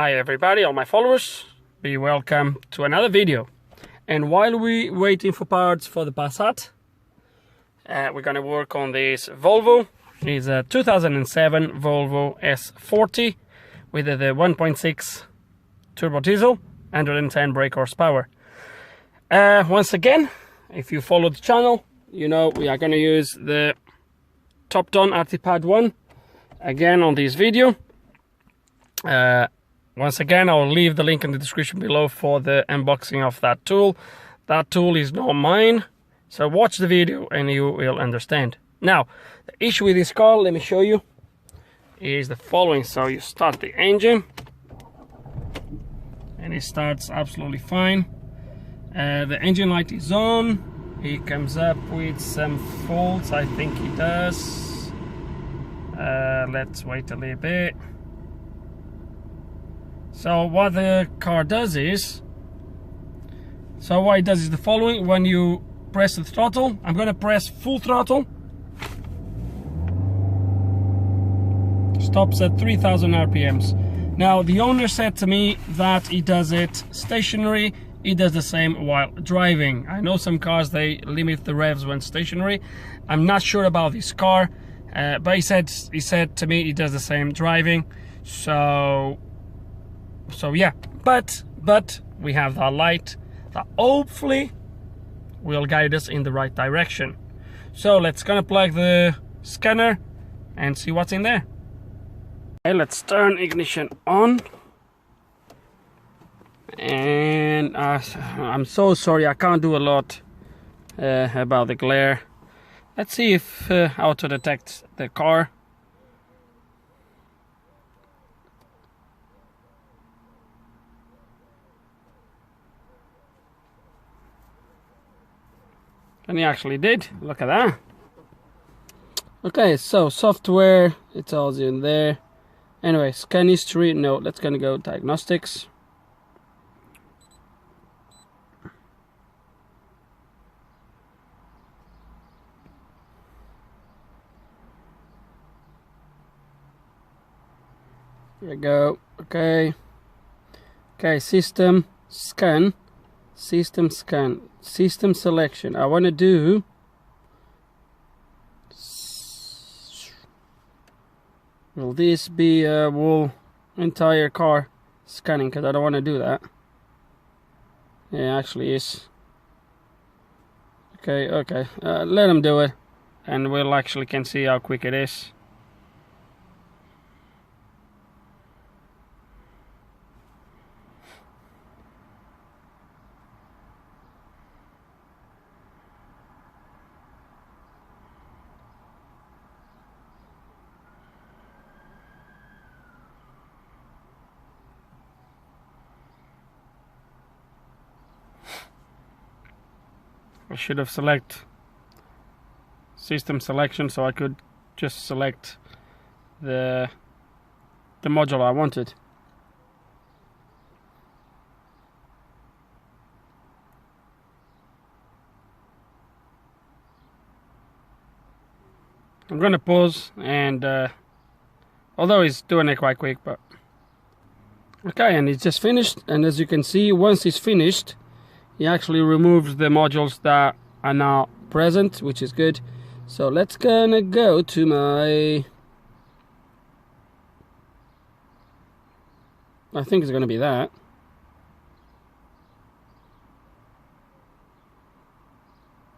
Hi everybody, all my followers, be welcome to another video. And while we waiting for parts for the Passat, we're gonna work on this Volvo. It's a 2007 Volvo S40 with the 1.6 turbo diesel, 110 brake horsepower. Once again, if you follow the channel, you know we are gonna use the top done RT-Pad 1 again on this video. Once again, I'll leave the link in the description below for the unboxing of that tool. That tool is not mine, so watch the video and you will understand. Now, the issue with this car, let me show you, is the following. So you start the engine and it starts absolutely fine. The engine light is on. It comes up with some faults, I think it does. Let's wait a little bit. So what the car does is, the following. When you press the throttle, I'm gonna press full throttle. Stops at 3000 RPMs. Now the owner said to me that he does it stationary. He does the same while driving. I know some cars, they limit the revs when stationary. I'm not sure about this car, but he said to me he does the same driving. So yeah, but we have that light that hopefully will guide us in the right direction. So let's gonna plug the scanner and see what's in there. Okay, let's turn ignition on. And I'm so sorry, I can't do a lot about the glare. Let's see if auto detects the car. And he actually did. Look at that. Okay, so software, it's all in there. Anyway, scan history, no, let's gonna go diagnostics. There we go. Okay, system scan, system selection. I want to do will this be a whole entire car scanning, because I don't want to do that. Yeah, it actually is. Okay, let them do it and we'll actually can see how quick it is. I should have selected system selection, so I could just select the module I wanted. I'm gonna pause and although he's doing it quite quick, but okay, and it's just finished. And as you can see, once it's finished, he actually removes the modules that are now present, which is good. So let's gonna go to my, I think it's gonna be that.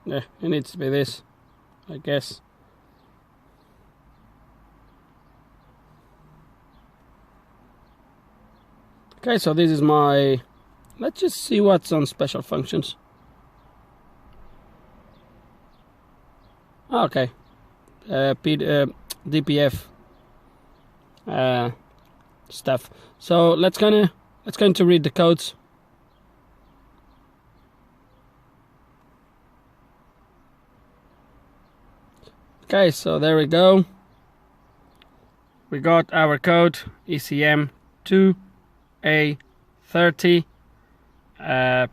Yeah, it needs to be this, I guess. Okay, so this is my, let's just see what's on special functions. Okay, DPF stuff. So let's going to read the codes. Okay, so there we go. We got our code ECM 2A30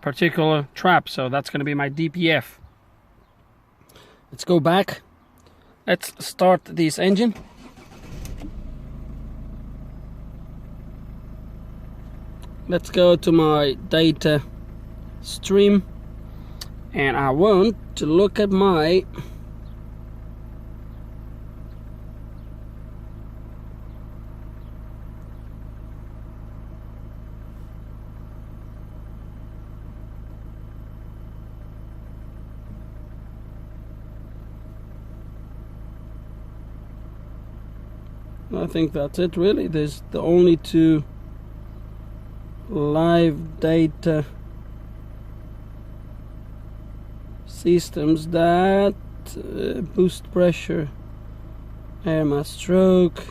particular trap. So that's going to be my DPF. Let's go back. Let's start this engine. let's go to my data stream, and I want to look at my I think that's it really. There's the only two live data systems that boost pressure, air mass stroke.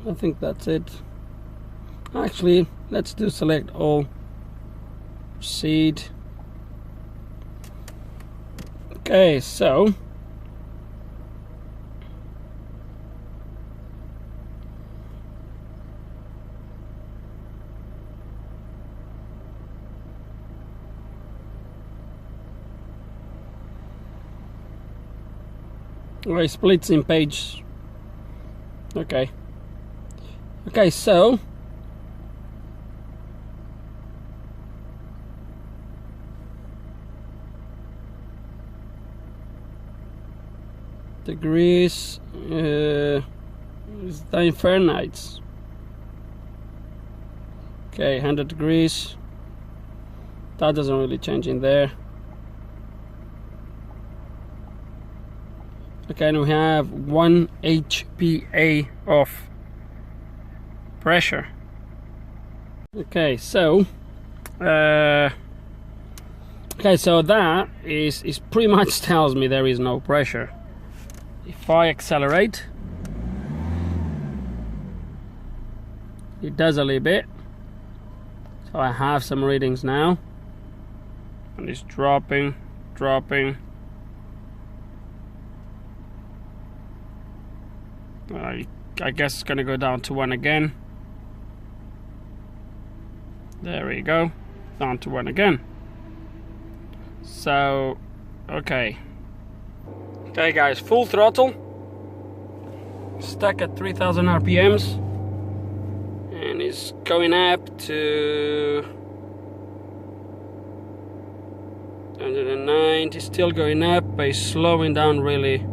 I think that's it. Actually, let's do select all, proceed. Okay, so it splits in page. Okay, so degrees is in Fahrenheit. Okay, 100 degrees. That doesn't really change in there. Okay, and we have 1 HPA of pressure. Okay, so that is pretty much tells me there is no pressure. If I accelerate, it does a little bit. So I have some readings now, and it's dropping. I guess it's gonna go down to 1 again. There we go, down to 1 again. So, okay guys, full throttle, stuck at 3000 RPMs, and it's going up to 190, still going up, but it's slowing down really.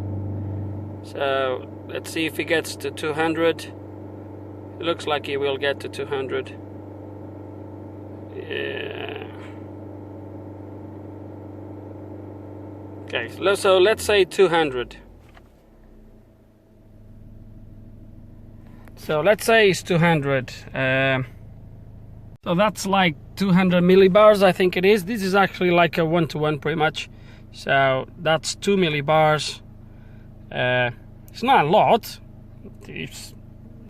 So let's see if he gets to 200. It looks like he will get to 200. Yeah. Okay, so let's say 200. So let's say it's 200. So that's like 200 millibars, I think it is. This is actually like a 1-to-1 pretty much. So that's 2 millibars. It's not a lot. It's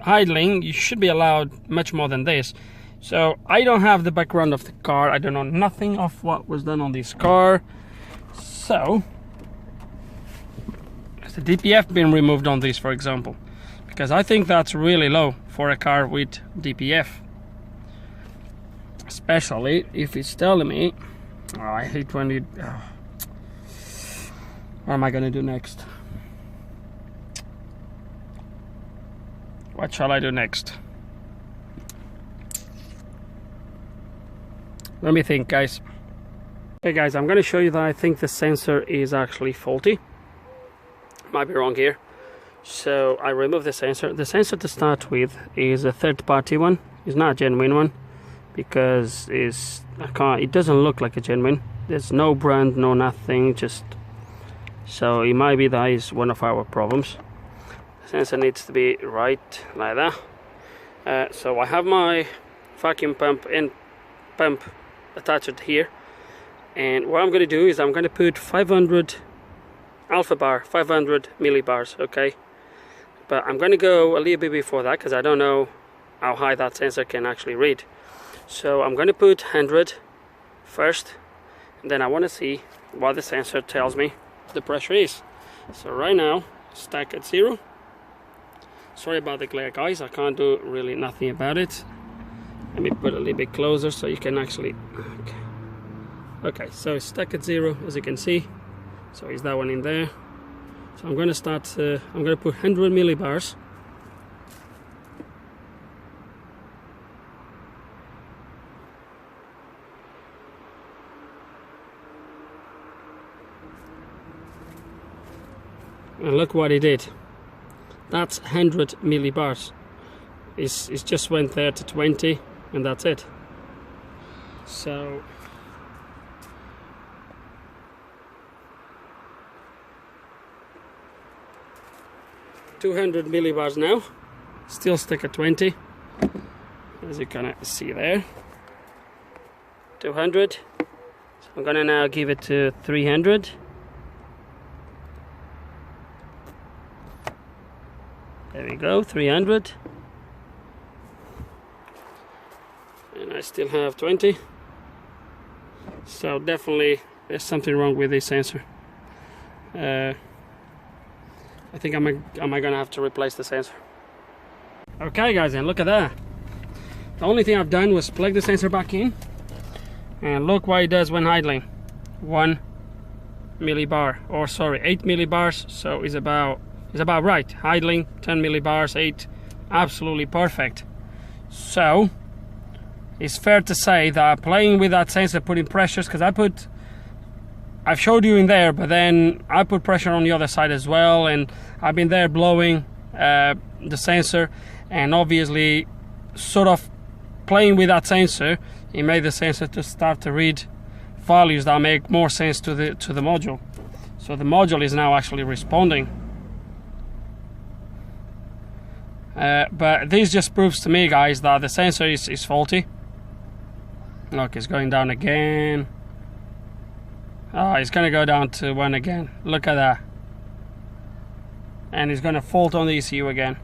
idling, you should be allowed much more than this. So I don't have the background of the car. I don't know nothing of what was done on this car. So has the DPF been removed on this, for example? Because I think that's really low for a car with DPF, especially if it's telling me, oh, I hate when it, what am I gonna do next? What shall I do next? Let me think, guys. Okay guys, I'm gonna show you that I think the sensor is actually faulty. Might be wrong here. So I removed the sensor. The sensor to start with is a third-party one. It's not a genuine one because it doesn't look like a genuine. There's no brand, no nothing, just so it might be that is one of our problems. The sensor needs to be right like that. So I have my vacuum pump and pump attached here, and what I'm going to do is I'm going to put 500 alpha bar, 500 millibars, okay? But I'm going to go a little bit before that because I don't know how high that sensor can actually read. So I'm going to put 100 first, and then I want to see what the sensor tells me the pressure is. So right now, stack at 0. Sorry about the glare, guys, I can't do really nothing about it. Let me put a little bit closer so you can actually, okay, so it's stuck at 0 as you can see. So is that one in there? So I'm going to start, I'm going to put 100 millibars. And look what he did. That's 100 millibars. It just went there to 20, and that's it. So $200 millibars now. Still stuck at 20, as you can see there. 200. So I'm gonna now give it to 300. There we go, 300. And I still have 20. So definitely there's something wrong with this sensor. I think am I gonna have to replace the sensor. Okay guys, and look at that. The only thing I've done was plug the sensor back in, and look what it does when idling. 1 millibar, or sorry, 8 millibars. So it's about right. Idling 10 millibars, 8, absolutely perfect. So it's fair to say that playing with that sensor, putting pressures, because I've showed you in there, but then I put pressure on the other side as well, and I've been there blowing the sensor, and obviously sort of playing with that sensor, it made the sensor to start to read values that make more sense to the module. So the module is now actually responding. But this just proves to me, guys, that the sensor is faulty. Look, it's going down again. Oh, it's gonna go down to 1 again. Look at that. And it's gonna fault on the ECU again.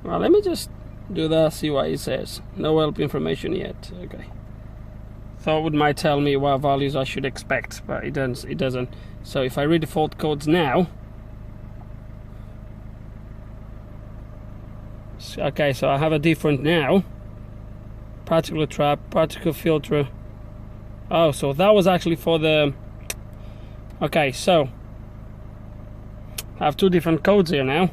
Well, let me just do that, see what it says. No help information yet. Okay. Thought it might tell me what values I should expect, but it doesn't. So if I read the fault codes now, okay, so I have a different now. Particle trap, particle filter. Oh, so that was actually for the... Okay, so I have 2 different codes here now,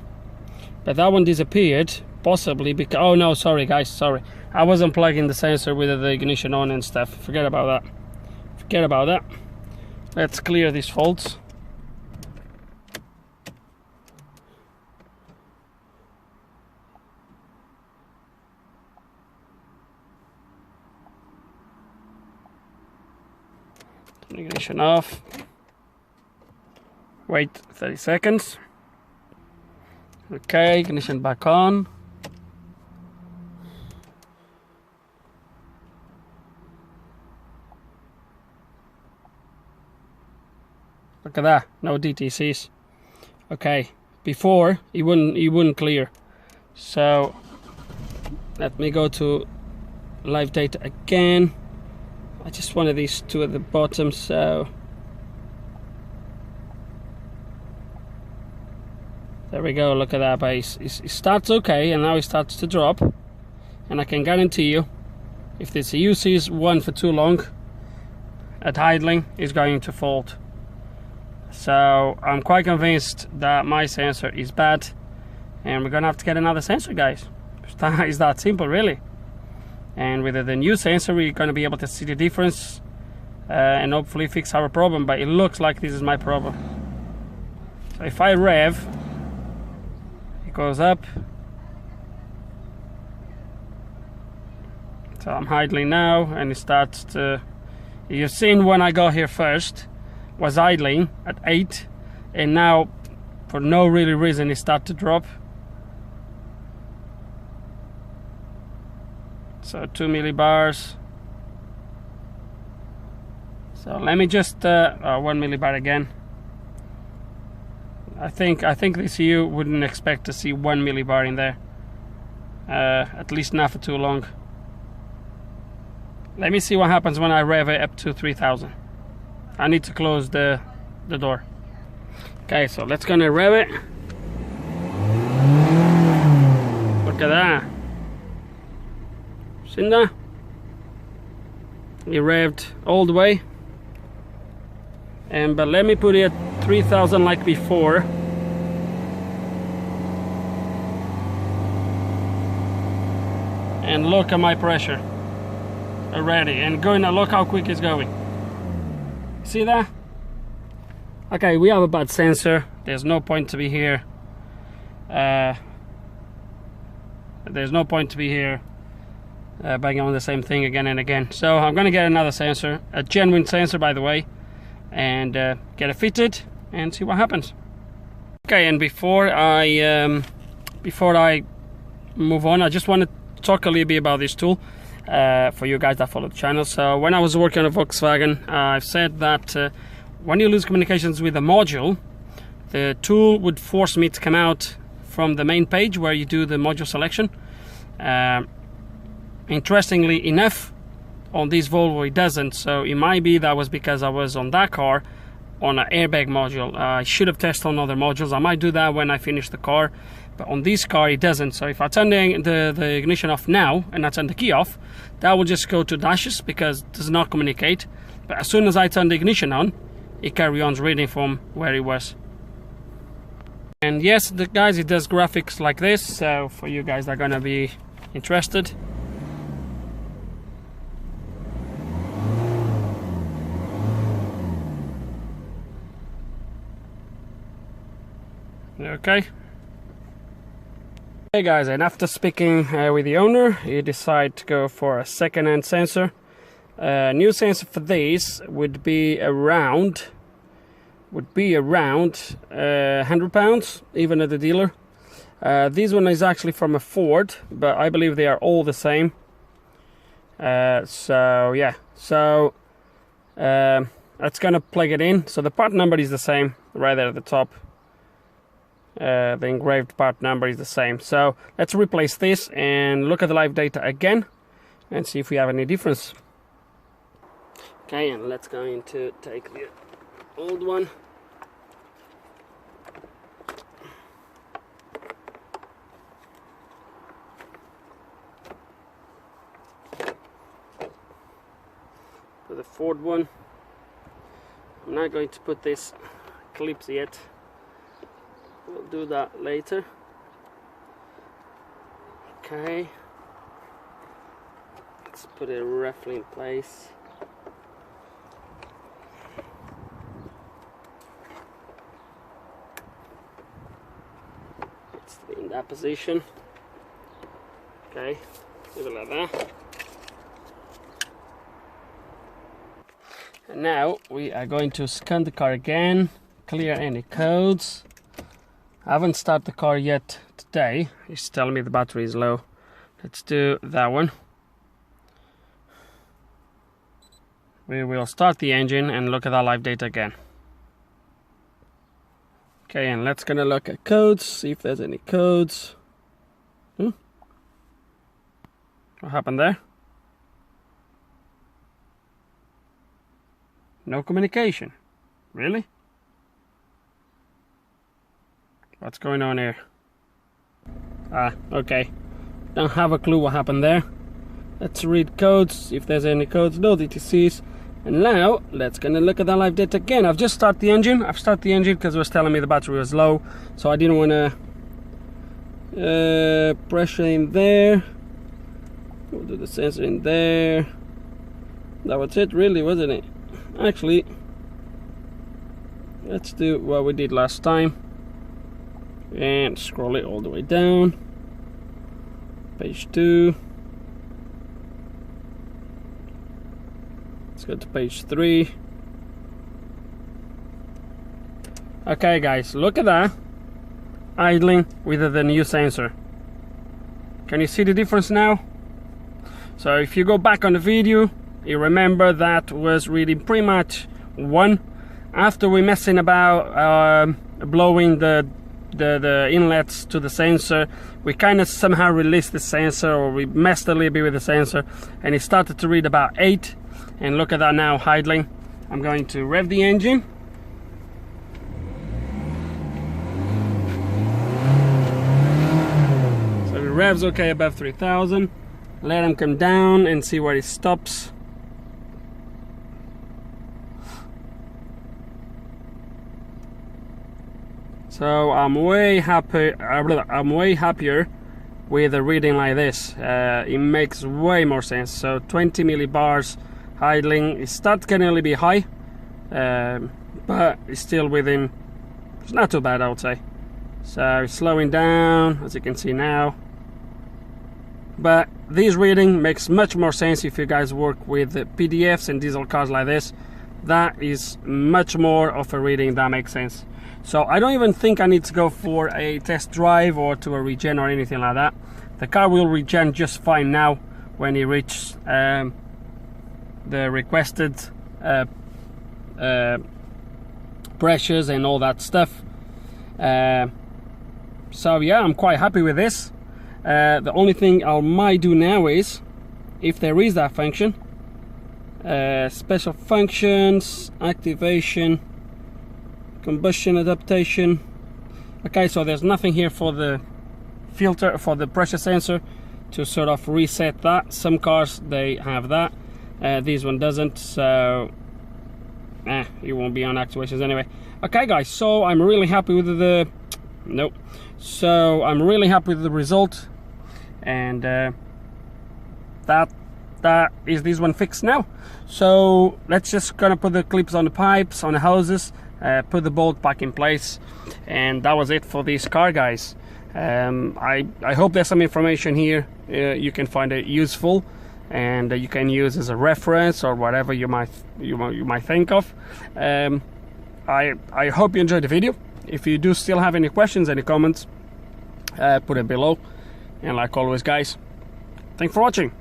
but that one disappeared, possibly because... Oh no, sorry guys, sorry. I wasn't plugging the sensor with the ignition on and stuff. Forget about that. Forget about that. Let's clear these faults. Ignition off. Wait 30 seconds. Okay, ignition back on. Look at that, no DTCs. Okay, before it wouldn't clear. So let me go to live data again. I just wanted these 2 at the bottom, so there we go. Look at that base. It starts okay, and now it starts to drop. And I can guarantee you, if the ECU sees 1 for too long at idling, it's going to fault. So I'm quite convinced that my sensor is bad, and we're gonna have to get another sensor, guys. It's that simple, really. And with the new sensor, we're going to be able to see the difference and hopefully fix our problem. But it looks like this is my problem. So if I rev, it goes up. So I'm idling now, and it starts to... You've seen when I got here first, was idling at 8, and now for no really reason it started to drop. So 2 millibars. So let me just 1 millibar again. I think the ECU wouldn't expect to see 1 millibar in there. At least not for too long. Let me see what happens when I rev it up to 3000. I need to close the door. Okay, so let's gonna rev it. Look at that. Seen that? It revved all the way. But let me put it at 3000 like before. and look at my pressure already, and look how quick it's going. See that? Okay, we have a bad sensor. There's no point to be here. There's no point to be here banging on the same thing again and again. So I'm gonna get another sensor, a genuine sensor by the way, and get it fitted and see what happens. Okay, and before I move on, I just want to talk a little bit about this tool for you guys that follow the channel. So when I was working on a Volkswagen, I've said that when you lose communications with a module, the tool would force me to come out from the main page where you do the module selection. Interestingly enough, on this Volvo it doesn't, so it might be that was because I was on that car on an airbag module. I should have tested on other modules. I might do that when I finish the car, but on this car it doesn't. So if I turn the ignition off now and I turn the key off, that will just go to dashes because it does not communicate. But as soon as I turn the ignition on, it carries on reading from where it was. And yes, guys, it does graphics like this, so for you guys that are gonna be interested. Okay. Hey guys, and after speaking with the owner, he decided to go for a second-hand sensor. New sensor for this would be around £100, even at the dealer. This one is actually from a Ford, but I believe they are all the same. So yeah, so that's gonna plug it in. So the part number is the same right there at the top. The engraved part number is the same. So let's replace this and look at the live data again and see if we have any difference. Okay, and let's go into take the old one. For the Ford one, I'm not going to put this clips yet. We'll do that later. Okay, let's put it roughly in place. It's in that position. Okay, leave it like that. And now we are going to scan the car again, clear any codes. I haven't started the car yet today. It's telling me the battery is low. Let's do that one. We will start the engine and look at that live data again. Okay, and let's gonna look at codes, see if there's any codes. What happened there? No communication. Really? What's going on here? Okay. Don't have a clue what happened there. Let's read codes, if there's any codes. No DTCs. And now, let's gonna look at that live data again. I've just started the engine. I've started the engine because it was telling me the battery was low. So I didn't wanna pressure in there. We'll do the sensor in there. That was it really, wasn't it? Actually, let's do what we did last time. And scroll it all the way down. Page 2. Let's go to page 3. Okay guys, look at that. Idling with the new sensor. Can you see the difference now? So if you go back on the video, you remember that was reading pretty much 1. After we messing about blowing the inlets to the sensor, we kind of somehow released the sensor, or we messed a little bit with the sensor, and it started to read about 8. And look at that now, idling. I'm going to rev the engine. So it revs okay above 3000. Let him come down and see where it stops. So I'm way happier with a reading like this. It makes way more sense. So 20 millibars idling. It starts getting a little bit high, but it's still within, it's not too bad, I would say. So it's slowing down, as you can see now. But this reading makes much more sense if you guys work with PDFs and diesel cars like this. That is much more of a reading that makes sense. So I don't even think I need to go for a test drive or to a regen or anything like that. The car will regen just fine now when it reaches the requested pressures and all that stuff. So yeah, I'm quite happy with this. The only thing I might do now is, if there is that function, special functions, activation, combustion adaptation. Okay, so there's nothing here for the filter, for the pressure sensor to sort of reset that. Some cars, they have that. This one doesn't, so it won't be on actuations anyway. Okay guys, so I'm really happy with the so I'm really happy with the result, and that is this one fixed now. So let's just gonna put the clips on the pipes, on the hoses, put the bolt back in place, and that was it for this car, guys. I hope there's some information here you can find it useful, and you can use as a reference or whatever you might think of. I hope you enjoyed the video. If you do still have any questions, any comments, put it below. And like always, guys, thanks for watching.